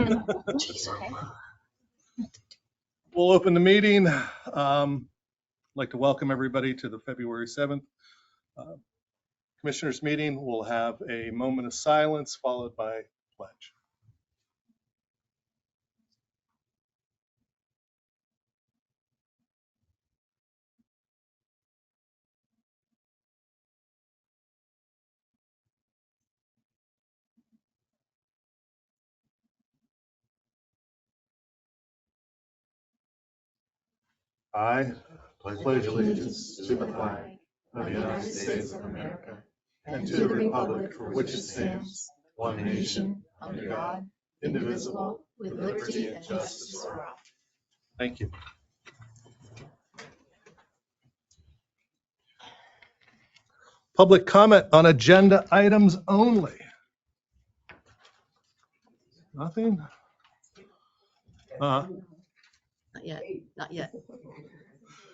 Jeez, okay. We'll open the meeting. I'd like to welcome everybody to the February 7th Commissioners meeting. We'll have a moment of silence followed by pledge. I pledge allegiance to the flag of the United States of America and to the republic for which it stands, one nation, under God, indivisible, with liberty and justice for all. Thank you. Public comment on agenda items only. Nothing? Not yet, not yet.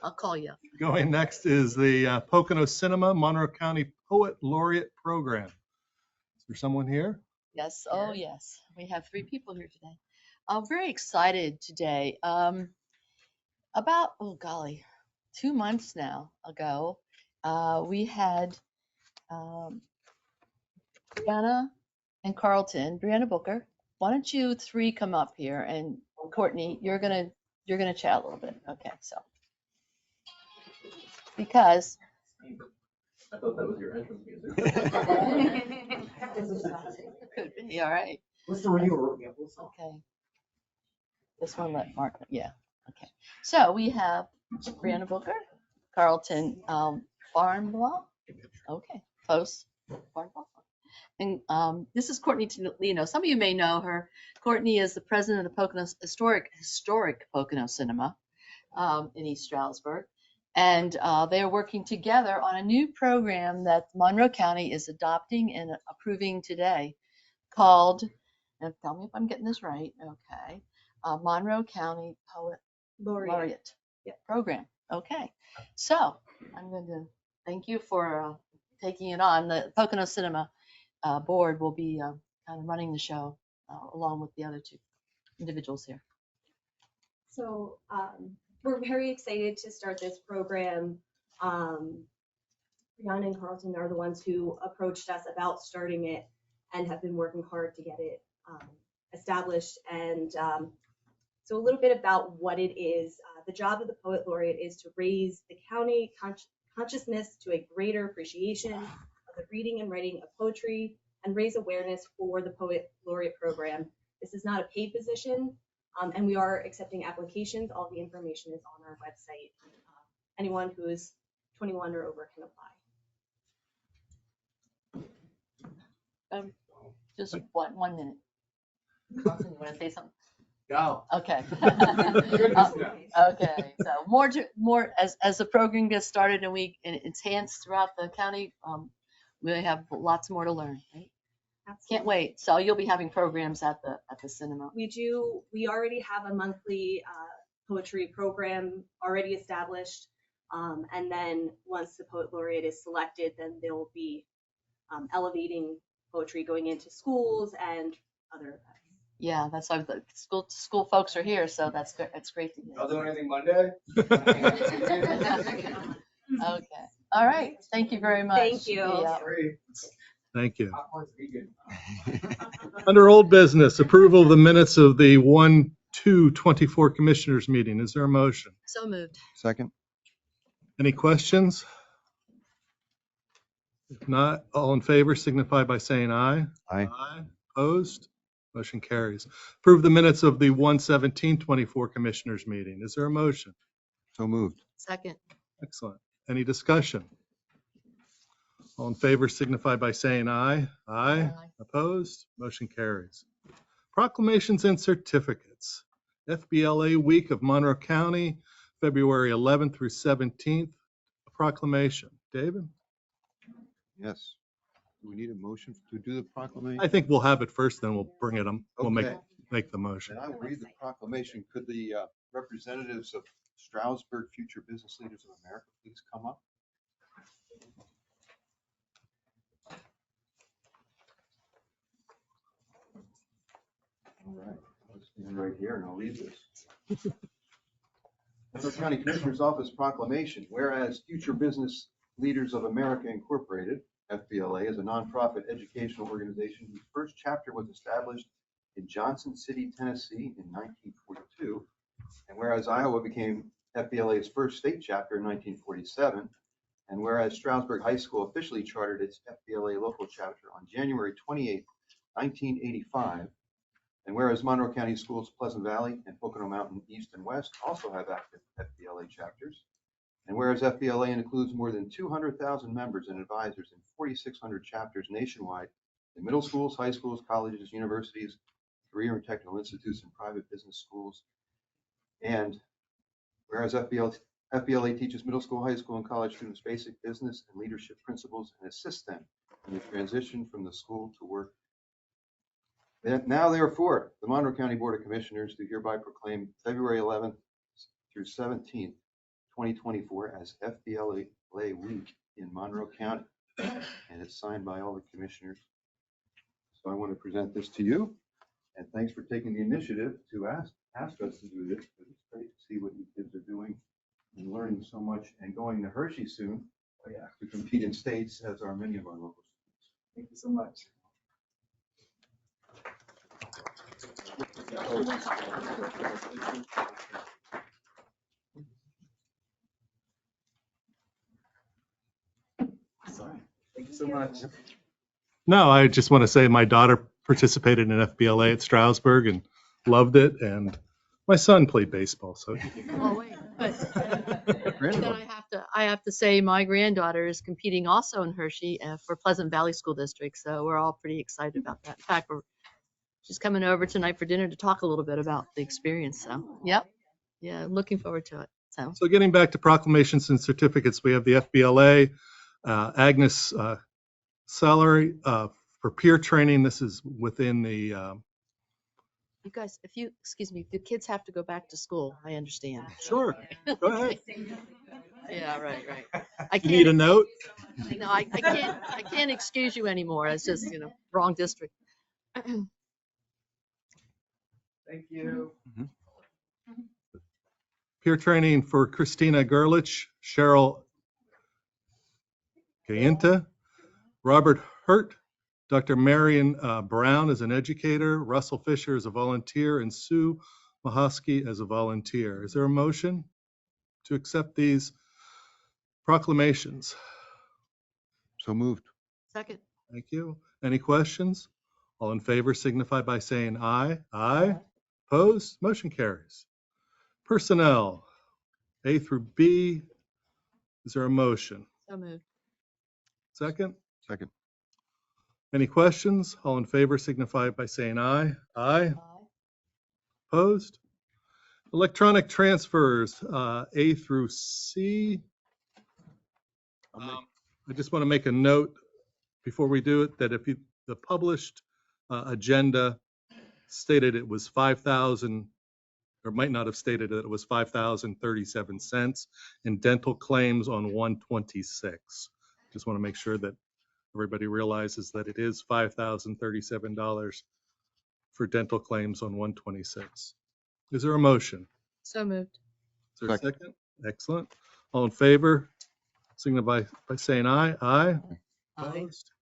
I'll call you. Going next is the Pocono Cinema Monroe County Poet Laureate Program. Is there someone here? Yes, oh yes. We have 3 people here today. I'm very excited today. About, oh golly, 2 months now ago, we had Brianna and Carlton. Brianna Booker, why don't you 3 come up here, and Courtney, you're gonna chat a little bit. Okay, so because I thought that was your entrance music. could be all right. What's the radio? Okay. This one let Mark, yeah, okay. So we have Brianna Booker, Carlton Farnbaugh, okay, Post Farnbaugh. And this is Courtney Tolino. Some of you may know her. Courtney is the president of the Pocono historic Pocono Cinema in East Stroudsburg. And they are working together on a new program that Monroe County is adopting and approving today called, and tell me if I'm getting this right, okay, Monroe County Poet Laureate Program. Okay, so I'm going to thank you for taking it on. The Pocono Cinema board will be kind of running the show along with the other 2 individuals here. So we're very excited to start this program. Brianna and Carlton are the ones who approached us about starting it and have been working hard to get it established. And so a little bit about what it is. The job of the Poet Laureate is to raise the county consciousness to a greater appreciation of the reading and writing of poetry and raise awareness for the Poet Laureate program. This is not a paid position, and we are accepting applications. All the information is on our website. Anyone who is 21 or over can apply. Just 1 minute. Carlton, you want to say something? Go. Okay. Okay. So more as the program gets started and we enhance throughout the county, we have lots more to learn. Right? Can't wait. So you'll be having programs at the cinema. We do. We already have a monthly poetry program already established, and then once the Poet Laureate is selected, then there will be elevating poetry going into schools and other events. Yeah, that's why the school folks are here, so that's good. It's great to hear. I'll do anything Monday. Okay. All right. Thank you very much. Thank you. Yeah. Thank you. Under old business, approval of the minutes of the 1/2/24 Commissioners meeting. Is there a motion? So moved. Second. Any questions? If not, all in favor signify by saying aye. Aye. Aye. Opposed? Motion carries. Approve the minutes of the 1/17/24 Commissioners meeting. Is there a motion? So moved. Second. Excellent. Any discussion? All in favor signify by saying aye. Aye. Aye. Opposed? Motion carries. Proclamations and certificates. FBLA Week of Monroe County, February 11th through 17th. A proclamation. David? Yes. Do we need a motion to do the proclamation? I think we'll have it first, then we'll bring it them. We'll Okay. make the motion. And I'll read the proclamation. Could the representatives of Stroudsburg Future Business Leaders of America please come up? All right. Stand right here and I'll read this. Monroe County Commissioner's Office proclamation, whereas Future Business Leaders of America Incorporated, FBLA, is a nonprofit educational organization whose first chapter was established in Johnson City, Tennessee in 1942. And whereas Iowa became FBLA's first state chapter in 1947, and whereas Stroudsburg High School officially chartered its FBLA local chapter on January 28, 1985, and whereas Monroe County Schools, Pleasant Valley and Pocono Mountain East and West also have active FBLA chapters, and whereas FBLA includes more than 200,000 members and advisors in 4,600 chapters nationwide in middle schools, high schools, colleges, universities, career and technical institutes, and private business schools, and whereas FBLA teaches middle school, high school, and college students basic business and leadership principles and assists them in the transition from the school to work. And now, therefore, the Monroe County Board of Commissioners do hereby proclaim February 11th through 17th, 2024 as FBLA Week in Monroe County. And it's signed by all the commissioners. So I want to present this to you. And thanks for taking the initiative to ask us to do this. It's great to see what you kids are doing and learning so much and going to Hershey soon to compete in states, as are many of our local students. Thank you so much. Thank you so much. No, I just want to say my daughter participated in FBLA at Stroudsburg and loved it. And my son played baseball. So Oh, wait, but then I have to say my granddaughter is competing also in Hershey for Pleasant Valley School District. So we're all pretty excited about that. In fact, she's coming over tonight for dinner to talk a little bit about the experience. So, yep. Yeah, looking forward to it. So getting back to proclamations and certificates, we have the FBLA, Agnes salary for peer training. This is within the You guys, excuse me, if the kids have to go back to school, I understand. Sure, go ahead. Yeah, right. You need a note? No, I can't excuse you anymore. It's just, wrong district. Thank you. Peer training for Christina Gerlich, Cheryl Gainta, Robert Hurt, Dr. Marion Brown as an educator, Russell Fisher as a volunteer, and Sue Mahosky as a volunteer. Is there a motion to accept these proclamations? So moved. Second. Thank you. Any questions? All in favor signify by saying aye. Aye. Opposed? Motion carries. Personnel, A through B. Is there a motion? So moved. Second? Second. Any questions? All in favor signify by saying aye. Aye. Opposed? Electronic transfers, A through C. I just want to make a note before we do it that if the published agenda stated it was 5,000, or might not have stated that it was 5,037 cents in dental claims on 126. Just want to make sure that everybody realizes that it is $5,037 for dental claims on 126. Is there a motion? So moved. Is there a second? Excellent. All in favor, signify by saying aye. Aye. Opposed?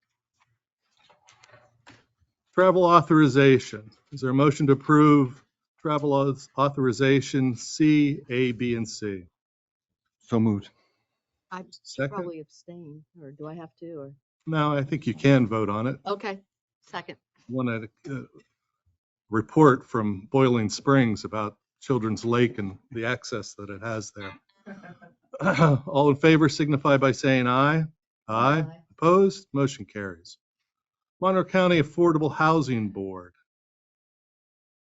Travel authorization. Is there a motion to approve travel authorization C, A, B, and C? So moved. I should Second? probably abstain, or do I have to? Or No, I think you can vote on it. okay, second. Want to report from Boiling Springs about Children's Lake and the access that it has there. All in favor signify by saying aye. Aye. Opposed? Motion carries. Monroe County Affordable Housing Board.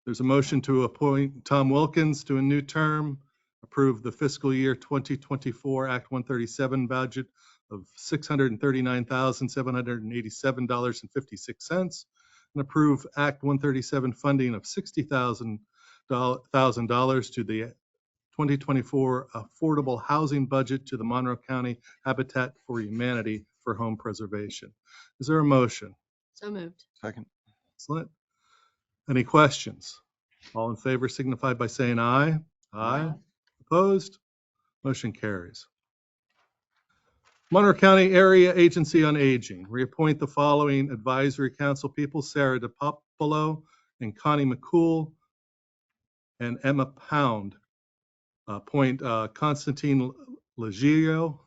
There's a motion to appoint Tom Wilkins to a new term, approve the fiscal year 2024 Act 137 budget of $639,787.56, and approve Act 137 funding of $60,000 to the 2024 Affordable Housing Budget to the Monroe County Habitat for Humanity for home preservation. Is there a motion? So moved. Second. Excellent. Any questions? All in favor signify by saying aye. Aye. Opposed? Motion carries. Monroe County Area Agency on Aging, reappoint the following advisory council people: Sarah DePopolo and Connie McCool and Emma Pound. Appoint Constantine Leggio,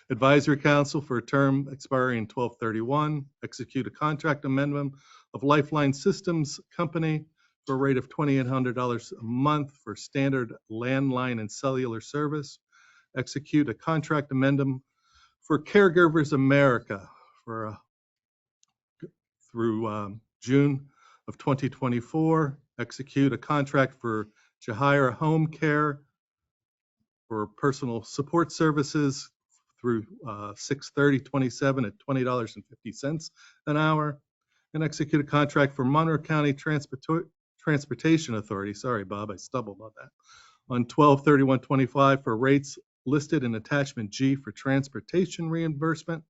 advisory council for a term expiring in 12/31. Execute a contract amendment of Lifeline Systems Company for a rate of $2,800 a month for standard landline and cellular service. Execute a contract amendment for Caregivers America for through June of 2024. Execute a contract for Jahira Home Care for personal support services through 6/30/27 at $20.50 an hour. And execute a contract for Monroe County Transportation Authority, sorry, Bob, I stumbled on that, on 12/31/25 for rates listed in attachment G for transportation reimbursement.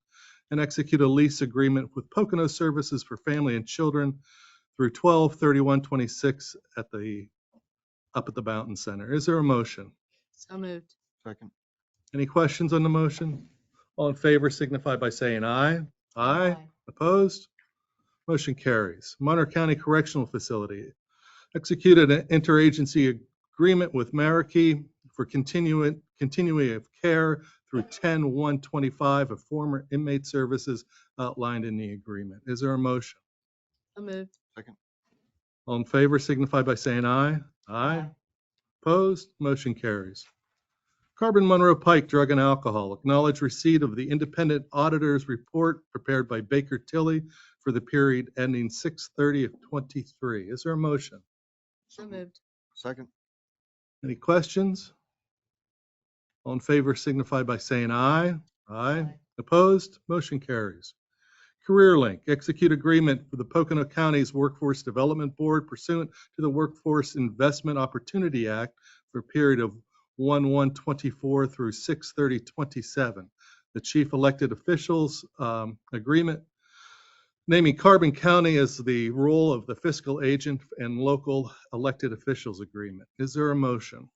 And execute a lease agreement with Pocono Services for Family and Children through 12/31/26 up at the Mountain Center. Is there a motion? So moved. Second. Any questions on the motion? All in favor signify by saying aye. Aye. Opposed? Motion carries. Monroe County Correctional Facility executed an interagency agreement with Marikey for continuing of care through 10/1/25 of former inmate services outlined in the agreement. Is there a motion? So moved. Second. All in favor signify by saying aye. Aye. Opposed? Motion carries. Carbon Monroe Pike Drug and Alcohol, acknowledge receipt of the independent auditor's report prepared by Baker Tilly for the period ending 6/30/23. Is there a motion? So moved. Second. Any questions? All in favor signify by saying aye. Aye. Opposed? Motion carries. Career Link, execute agreement for the Pocono County's Workforce Development Board pursuant to the Workforce Investment Opportunity Act for a period of 1/1/24 through 6/30/27. The chief elected officials agreement, naming Carbon County as the role of the fiscal agent and local elected officials agreement. Is there a motion?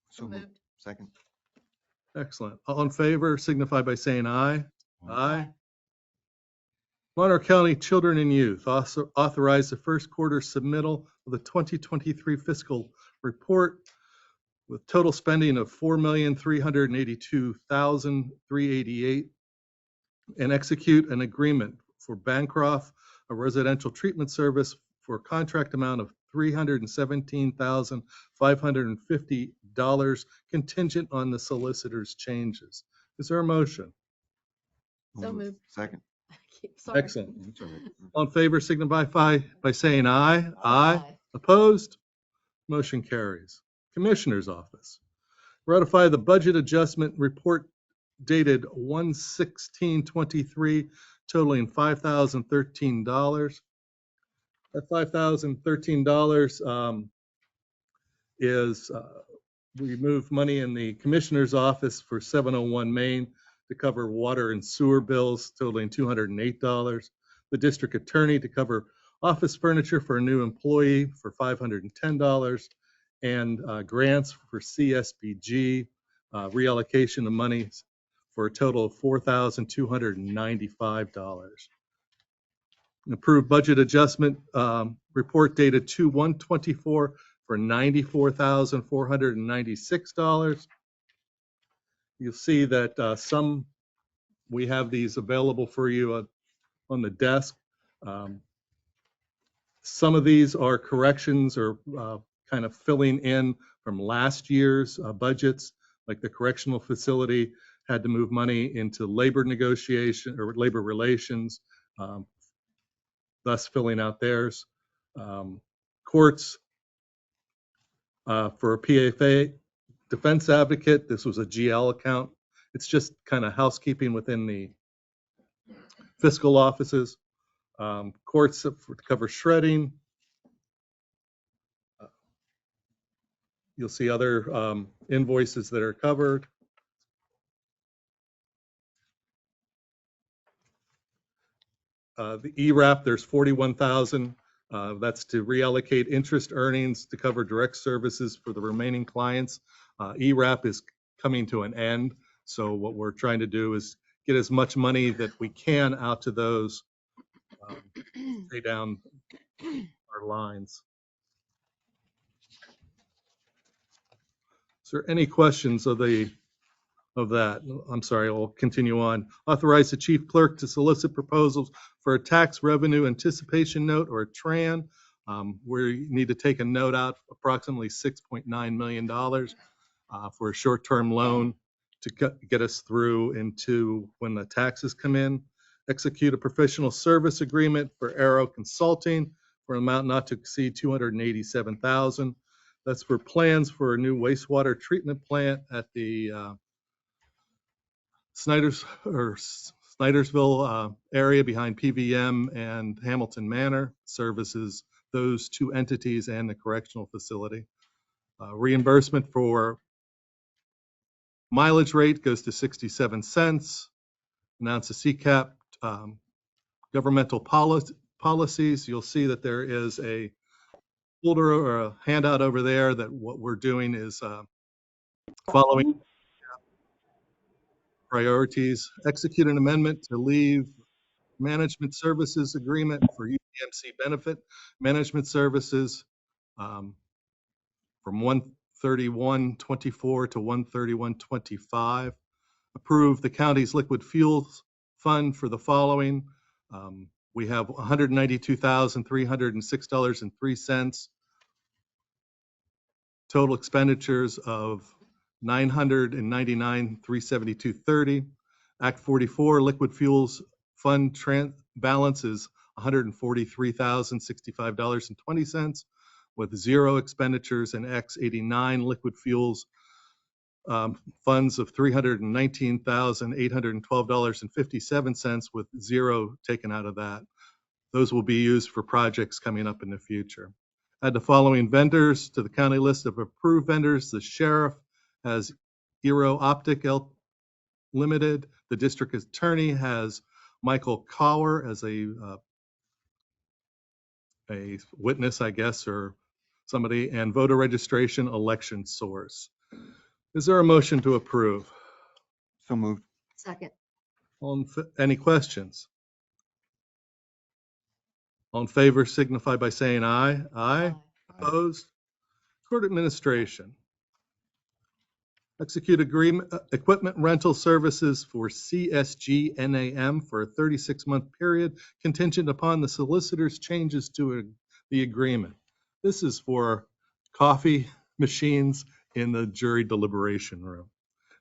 So moved. Second. Excellent. All in favor signify by saying aye. Aye. Monroe County Children and Youth also authorize the first quarter submittal of the 2023 fiscal report with total spending of $4,382,388 and execute an agreement for Bancroft, a residential treatment service, for a contract amount of $317,550 contingent on the solicitor's changes. Is there a motion? So moved. Second. Sorry. Excellent. That's all right. All in favor signify by saying aye. Aye. Opposed? Motion carries. Commissioner's Office. Ratify the budget adjustment report dated 1/16/23 totaling $5,013. That $5,013 is we moved money in the Commissioner's Office for 701 Main to cover water and sewer bills totaling $208. The District Attorney to cover office furniture for a new employee for $510. And grants for CSBG, reallocation of money for a total of $4,295. An approved budget adjustment report dated 2/1/24 for $94,496. You'll see that we have these available for you on the desk. Some of these are corrections or kind of filling in from last year's budgets, like the correctional facility had to move money into labor negotiation or labor relations, thus filling out theirs. Courts for a PFA defense advocate, this was a GL account. It's just kind of housekeeping within the fiscal offices. Courts to cover shredding. You'll see other invoices that are covered. The ERAP, there's $41,000 That's to reallocate interest earnings to cover direct services for the remaining clients. ERAP is coming to an end, so what we're trying to do is get as much money that we can out to those, pay down our lines. Is there any questions of that? I'm sorry, I'll continue on. Authorize the chief clerk to solicit proposals for a tax revenue anticipation note or a TRAN. We need to take a note out approximately $6.9 million for a short-term loan to get us through into when the taxes come in. Execute a professional service agreement for Arrow Consulting for an amount not to exceed $287,000. That's for plans for a new wastewater treatment plant at the Snydersville area behind PVM and Hamilton Manor. Services those two entities and the correctional facility. Reimbursement for mileage rate goes to 67 cents. Announce a CCAP governmental policies. You'll see that there is a folder or a handout over there that what we're doing is following priorities. Execute an amendment to leave management services agreement for UPMC benefit management services from 131.24 to 131.25. Approve the county's liquid fuels fund for the following. We have $192,306.03. Total expenditures of $999,372.30. Act 44 liquid fuels fund balance is $143,065.20 with zero expenditures, and X89 liquid fuels funds of $319,812.57 with zero taken out of that. Those will be used for projects coming up in the future. Add the following vendors to the county list of approved vendors. The sheriff has Eero Optic Limited. The district attorney has Michael Cower as a witness, I guess, or somebody, and voter registration election source. Is there a motion to approve? So moved. Second. Any questions? All in favor signify by saying aye. Aye. Opposed? Court administration. Execute agreement, equipment rental services for CSG NAM for a 36-month period contingent upon the solicitor's changes to the agreement. This is for coffee machines in the jury deliberation room.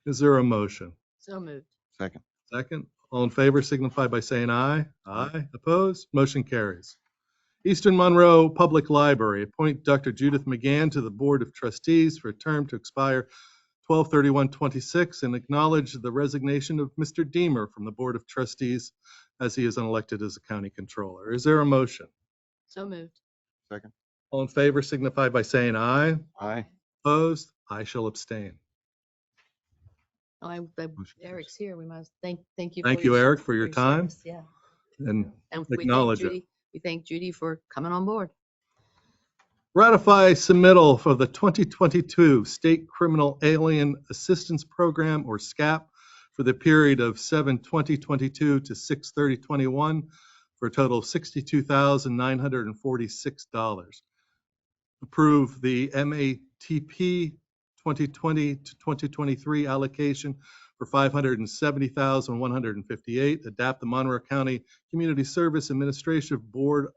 Is there a motion? So moved. Second. Second. All in favor signify by saying aye. Aye. Opposed? Motion carries. Eastern Monroe Public Library, appoint Dr. Judith McGann to the Board of Trustees for a term to expire 12/31/26 and acknowledge the resignation of Mr. Deemer from the Board of Trustees as he is unelected as a county controller. Is there a motion? So moved. Second. All in favor signify by saying aye. Aye. Opposed? I shall abstain. Eric's here. We must thank you. Thank you, Eric, for your time. service. Yeah. And And acknowledge it. We thank Judy for coming on board. ratify submittal for the 2022 State Criminal Alien Assistance Program, or SCAP, for the period of 7/20/22 to 6/30/21 for a total of $62,946. Approve the MATP 2020 to 2023 allocation for $570,158. Adapt the Monroe County Community Service Administrative Board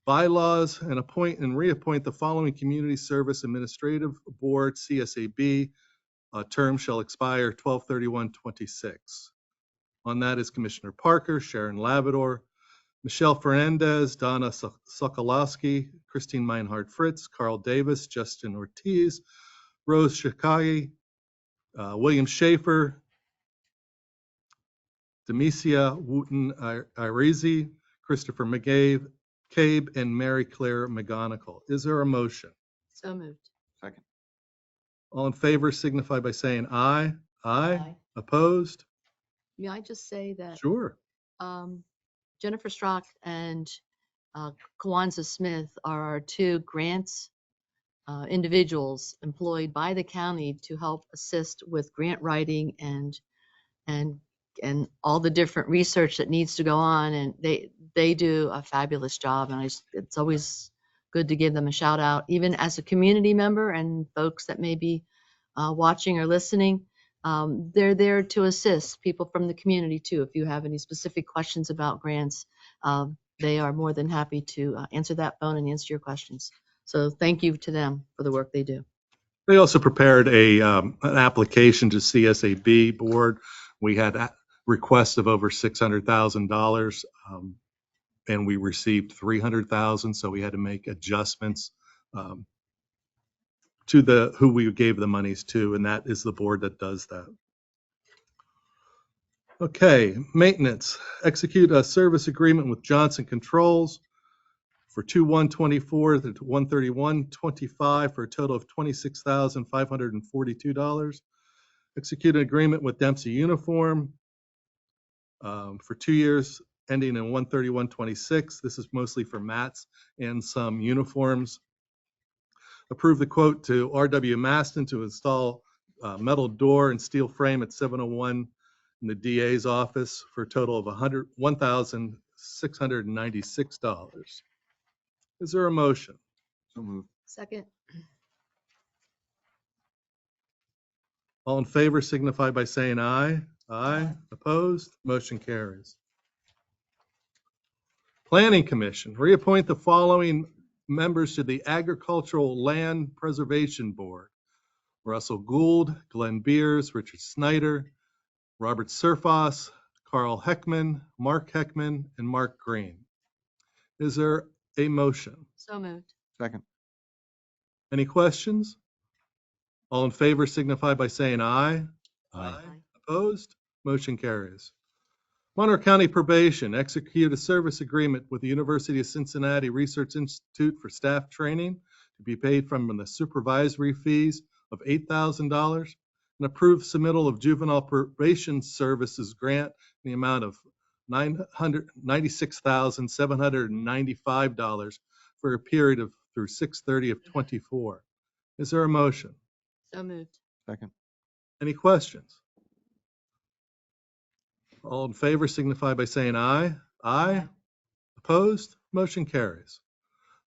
bylaws and appoint and reappoint the following Community Service Administrative Board, CSAB. Term shall expire 12/31/26. On that is Commissioner Parker, Sharon Lavador, Michelle Fernandez, Donna Sokolowski, Christine Meinhardt Fritz, Carl Davis, Justin Ortiz, Rose Shakagi, William Schaefer, Demesia Wooten Irizi, Christopher McCabe, and Mary Claire McGonigal. Is there a motion? So moved. Second. All in favor signify by saying aye. Aye. Aye. Opposed? May I just say that Sure. Jennifer Strock and Kawanza Smith are our two grants individuals employed by the county to help assist with grant writing and all the different research that needs to go on. And they do a fabulous job. And it's always good to give them a shout out, even as a community member and folks that may be watching or listening. They're there to assist people from the community too. If you have any specific questions about grants, they are more than happy to answer that phone and answer your questions. So thank you to them for the work they do. They also prepared an application to CSAB board. We had requests of over $600,000, and we received $300,000. So we had to make adjustments to who we gave the monies to, and that is the board that does that. Okay, maintenance. Execute a service agreement with Johnson Controls for 2/1/24 to 1/31/25 for a total of $26,542. Execute an agreement with Dempsey Uniform for 2 years ending in 1/31/26. This is mostly for mats and some uniforms. Approve the quote to R.W. Maston to install metal door and steel frame at 701 in the DA's office for a total of $1,696. Is there a motion? So moved. Second. All in favor signify by saying aye. Aye. Opposed? Motion carries. Planning Commission, reappoint the following members to the Agricultural Land Preservation Board: Russell Gould, Glenn Beers, Richard Snyder, Robert Surfas, Carl Heckman, Mark Heckman, and Mark Green. Is there a motion? So moved. Second. Any questions? All in favor signify by saying aye. Aye. Opposed? Motion carries. Monroe County Probation, execute a service agreement with the University of Cincinnati Research Institute for staff training to be paid from the supervisory fees of $8,000, and approve submittal of juvenile probation services grant in the amount of $996,795 for a period of through 6/30 of 24. Is there a motion? So moved. Second. Any questions? All in favor signify by saying aye. Aye. Opposed? Motion carries.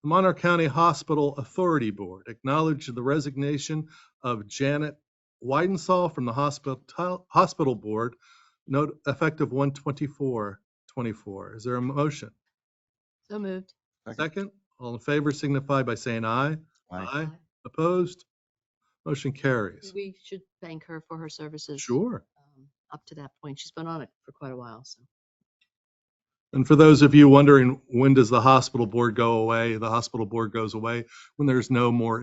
The Monroe County Hospital Authority Board acknowledge the resignation of Janet Weidensahl from the hospital board, note effective 1/24/24. Is there a motion? So moved. Second. All in favor signify by saying aye. Aye. Opposed? Motion carries. We should thank her for her services. Sure. Up to that point. She's been on it for quite a while. So. And for those of you wondering, when does the hospital board go away? The hospital board goes away when there's no more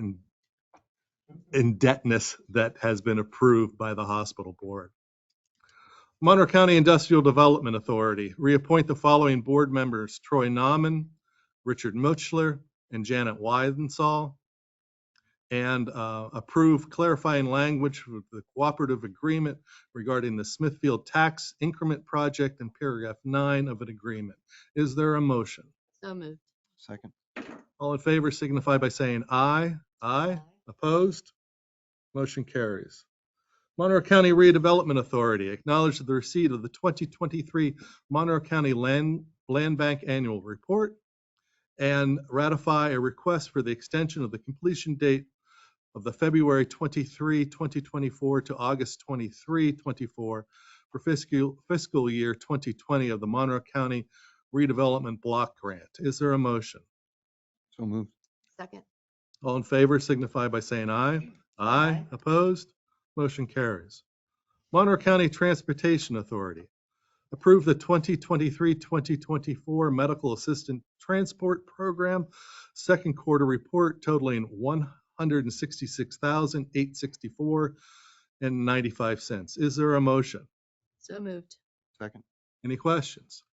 indebtedness that has been approved by the hospital board. Monroe County Industrial Development Authority, reappoint the following board members: Troy Nauman, Richard Muchler, and Janet Weidensahl, and approve clarifying language with the cooperative agreement regarding the Smithfield Tax Increment Project in paragraph 9 of an agreement. Is there a motion? So moved. Second. All in favor signify by saying aye. Aye. Opposed? Motion carries. Monroe County Redevelopment Authority, acknowledge the receipt of the 2023 Monroe County Land Bank Annual Report and ratify a request for the extension of the completion date of the February 23, 2024 to August 23, 24 for fiscal year 2020 of the Monroe County Redevelopment Block Grant. Is there a motion? So moved. Second. All in favor signify by saying aye. Aye. Opposed? Motion carries. Monroe County Transportation Authority, approve the 2023-2024 Medical Assistant Transport Program second quarter report totaling $166,864.95. Is there a motion? So moved. Second. Any questions?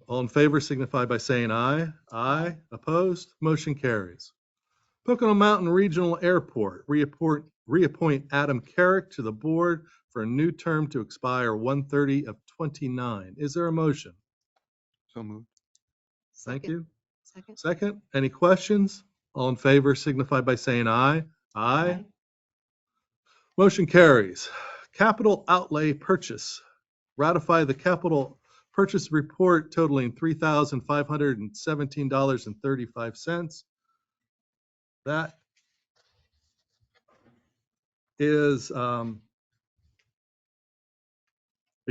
All in favor signify by saying aye. Aye. Opposed? Motion carries. Pocono Mountain Regional Airport, reappoint Adam Carrick to the board for a new term to expire 1/30 of 29. Is there a motion? So moved. Thank Second. you. Second. Second, any questions? All in favor signify by saying aye. Aye. Motion carries. Capital outlay purchase. Ratify the capital purchase report totaling $3,517.35. That is a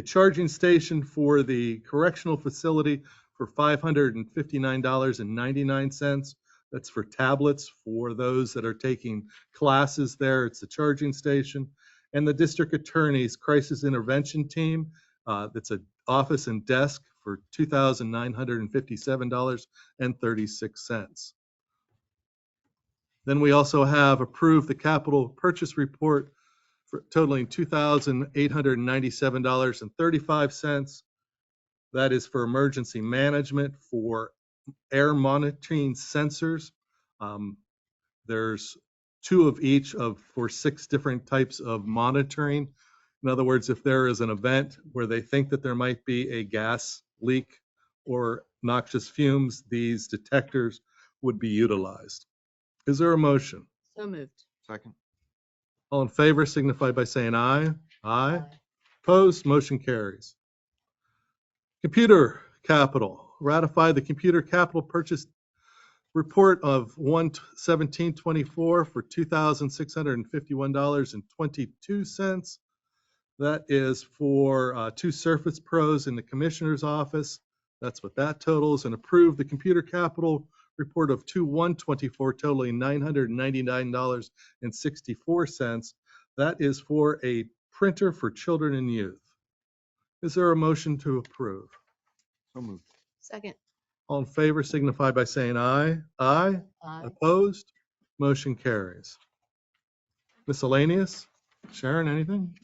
charging station for the correctional facility for $559.99. That's for tablets for those that are taking classes there. It's a charging station. And the district attorney's crisis intervention team, that's an office and desk for $2,957.36. Then we also have approved the capital purchase report for totaling $2,897.35. That is for emergency management for air monitoring sensors. There's 2 of each for 6 different types of monitoring. In other words, if there is an event where they think that there might be a gas leak or noxious fumes, these detectors would be utilized. Is there a motion? So moved. Second. All in favor signify by saying aye. Aye. Opposed, motion carries. Computer capital, ratify the computer capital purchase report of 1/17/24 for $2,651.22. That is for 2 Surface Pros in the Commissioner's office. That's what that totals. And approve the computer capital report of 2/1/24 totaling $999.64. That is for a printer for children and youth. Is there a motion to approve? So moved. Second. All in favor signify by saying aye. Aye. Aye. Opposed? Motion carries. Miscellaneous? Sharon, anything?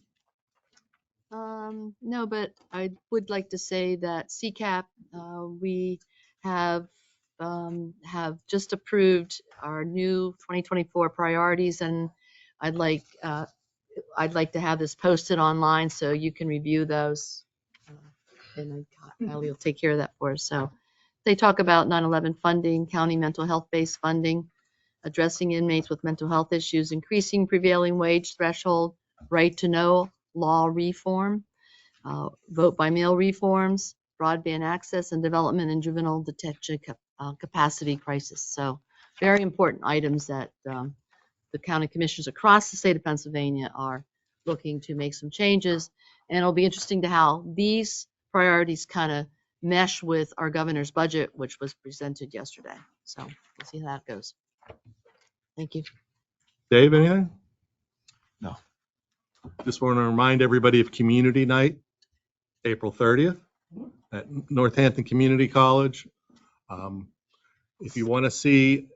No, but I would like to say that CCAP, we have just approved our new 2024 priorities, and I'd like to have this posted online so you can review those. And Kylie will take care of that for us. So they talk about 9/11 funding, county mental health-based funding, addressing inmates with mental health issues, increasing prevailing wage threshold, right to know law reform, vote by mail reforms, broadband access, and development in juvenile detention capacity crisis. So very important items that the county commissioners across the state of Pennsylvania are looking to make some changes. And it'll be interesting to how these priorities kind of mesh with our governor's budget, which was presented yesterday. So we'll see how that goes. Thank you. Dave, anything? No. Just want to remind everybody of Community Night, April 30th at Northampton Community College. If you want to see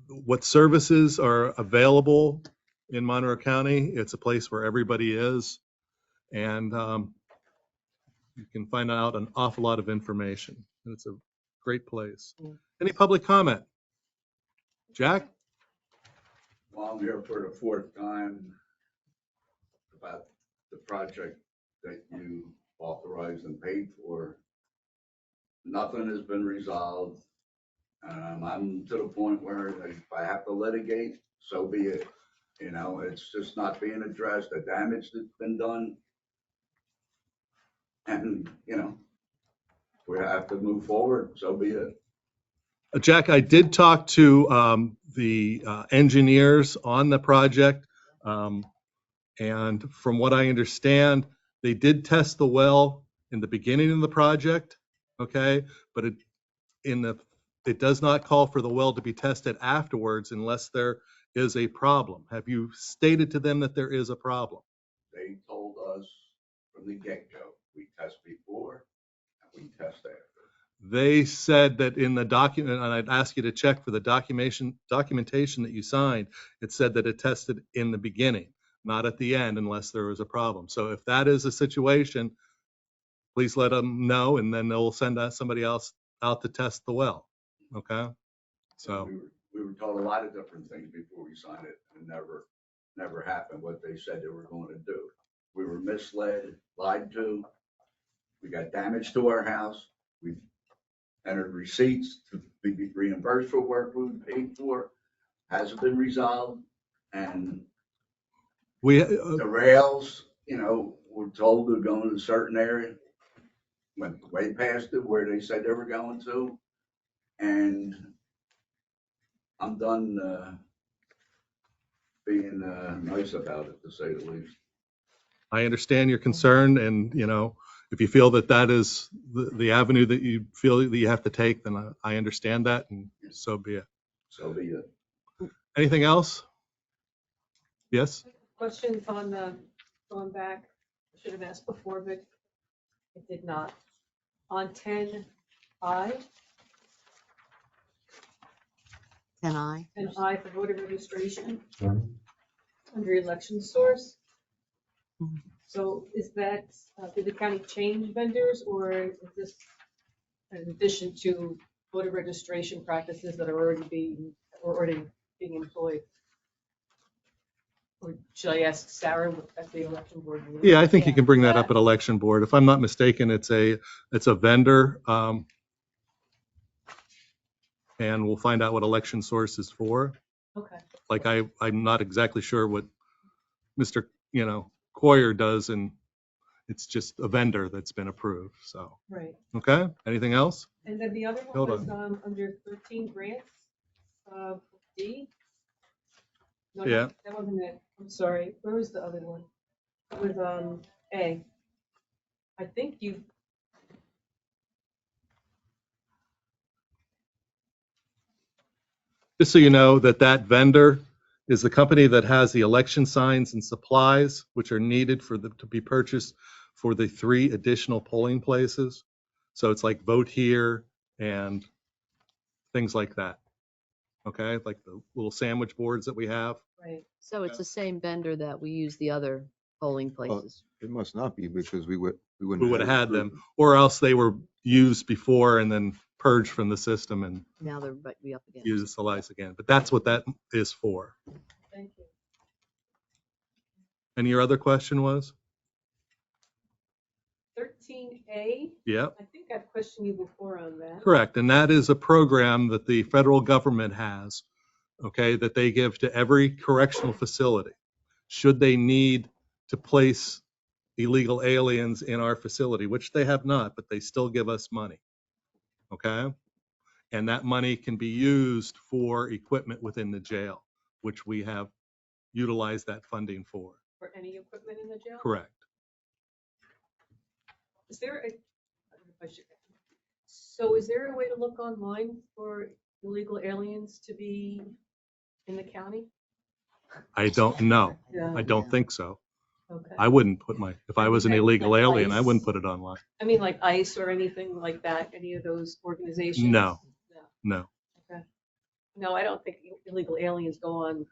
what services are available in Monroe County, it's a place where everybody is. And you can find out an awful lot of information. And it's a great place. Any public comment? Jack? Well, I'm here for the 4th time about the project that you authorized and paid for. Nothing has been resolved. I'm to the point where if I have to litigate, so be it. You know, it's just not being addressed, the damage that's been done. And, you know, if we have to move forward, so be it. Jack, I did talk to the engineers on the project. And from what I understand, they did test the well in the beginning of the project, okay? But it does not call for the well to be tested afterwards unless there is a problem. Have you stated to them that there is a problem? They told us from the get-go, we test before and we test after. They said that in the document, and I'd ask you to check for the documentation that you signed, it said that it tested in the beginning, not at the end unless there was a problem. So if that is a situation, please let them know, and then they'll send somebody else out to test the well, okay? So, We were told a lot of different things before we signed it, and never happened what they said they were going to do. We were misled, lied to. We got damage to our house. We've entered receipts to be reimbursed for work we've paid for, hasn't been resolved. And We, the rails, we're told to go in a certain area, went way past it where they said they were going to. And I'm done being nice about it, to say the least. I understand your concern, and, if you feel that that is the avenue that you feel that you have to take, then I understand that, and so be it. So be it. Anything else? Yes? Questions on the, going back, I should have asked before, but I did not. On 10I, 10I. 10I for voter registration, under election source. Mhm. So is that, did the county change vendors, or is this in addition to voter registration practices that are already being employed? Or should I ask Sarah at the election board meeting? Yeah, I think you can bring that up at election board. If I'm not mistaken, it's a vendor. And we'll find out what election source is for. Okay. Like, I'm not exactly sure what Mr. Coyer does, and it's just a vendor that's been approved, so. Right. Okay, anything else? And then the other one Hold was under 13 grants, D. No, Yeah. that wasn't it. I'm sorry. Where was the other one? It was A. I think you. Just so you know, that vendor is the company that has the election signs and supplies which are needed to be purchased for the 3 additional polling places. So it's like Vote Here and things like that. Okay, like the little sandwich boards that we have. Right. So it's the same vendor that we use the other polling places. It must not be, because we wouldn't. We would have had them, or else they were used before and then purged from the system and Now they're be up again. utilized again. But that's what that is for. Thank you. And your other question was? 13A. Yep. I think I've questioned you before on that. Correct, and that is a program that the federal government has, okay, that they give to every correctional facility. Should they need to place illegal aliens in our facility, which they have not, but they still give us money, okay? And that money can be used for equipment within the jail, which we have utilized that funding for. For any equipment in the jail? Correct. Is there a, I don't know if I should, so is there a way to look online for illegal aliens to be in the county? I don't know. Yeah. I don't think so. Okay. I wouldn't put if I was an Like illegal alien, I ICE? wouldn't put it online. I mean, like ICE or anything like that, any of those organizations? No. No. No. No, I don't think illegal aliens go on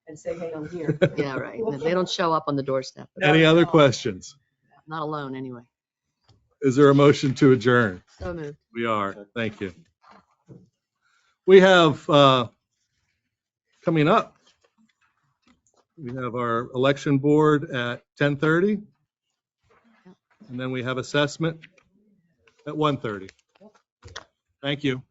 and say, hey, I'm here. Yeah, right. They don't show up on the doorstep. Any other questions? Not alone, anyway. Is there a motion to adjourn? So moved. We are. Thank you. We have, coming up, we have our election board at 10:30. And then we have assessment at 1:30. Thank you.